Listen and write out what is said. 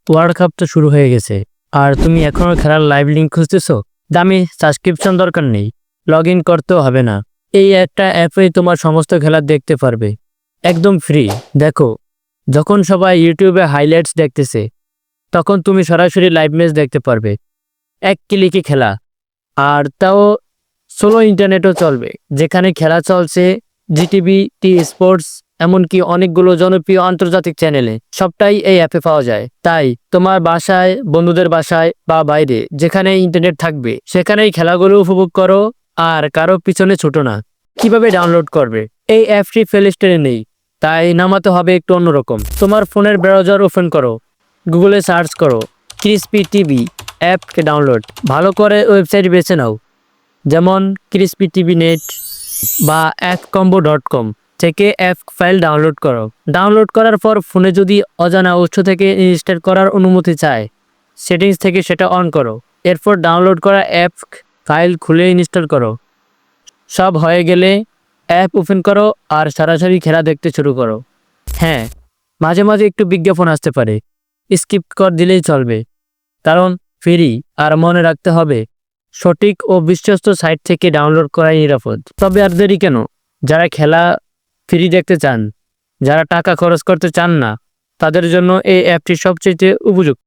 World cup তো শুরু হয়ে গেছে, আর তুমি এখনো খেলার লাইভ লিঙ্ক খুঁজতেছো? দামি সাবস্ক্রিপশন দরকার নেই, লগ ইন করতেও হবে না। এই একটা অ্যাপেই তোমার সমস্ত খেলা দেখতে পারবে, একদম ফ্রি। দেখো, যখন সবাই ইউটিউবে হাইলাইটস দেখতেছে, তখন তুমি সরাসরি লাইভ ম্যাচ দেখতে পারবে। এক ক্লিকে খেলা, আর তাও স্লো ইন্টারনেটও চলবে। যেখানে খেলা চলছে, জিটিভি, টি স্পোর্টস, এমনকি অনেকগুলো জনপ্রিয় আন্তর্জাতিক চ্যানেলে সবটাই এই অ্যাপে পাওয়া যায়। তাই তোমার বাসায়, বন্ধুদের বাসায় বা বাইরে যেখানে ইন্টারনেট থাকবে সেখানেই খেলাগুলো উপভোগ করো, আর কারো পিছনে ছোটো না। কিভাবে ডাউনলোড করবে? এই অ্যাপটি প্লে স্টোরে নেই, তাই নামাতে হবে একটু অন্যরকম। তোমার ফোনের ব্রাউজার ওপেন করো, গুগলে সার্চ করো ক্রিসপি টিভি অ্যাপকে ডাউনলোড। ভালো করে ওয়েবসাইট বেছে নাও, যেমন ক্রিসপি টিভি নেট বা appcombo.com থেকে অ্যাপ ফাইল ডাউনলোড করো। ডাউনলোড করার পর ফোনে যদি অজানা উৎস থেকে ইনস্টল করার অনুমতি চায়, সেটিংস থেকে সেটা অন করো। এরপর ডাউনলোড করা অ্যাপ ফাইল খুলে ইনস্টল করো। সব হয়ে গেলে অ্যাপ ওপেন করো আর সরাসরি খেলা দেখতে শুরু করো। হ্যাঁ, মাঝে মাঝে একটু বিজ্ঞাপন আসতে পারে, স্কিপ কর দিলেই চলবে, কারণ ফ্রি। আর মনে রাখতে হবে, সঠিক ও বিশ্বস্ত সাইট থেকে ডাউনলোড করাই নিরাপদ। তবে আর দেরি কেন? যারা খেলা ফ্রি দেখতে চান, যারা টাকা খরচ করতে চান না, তাদের জন্য এই অ্যাপটি সবচেয়ে উপযুক্ত।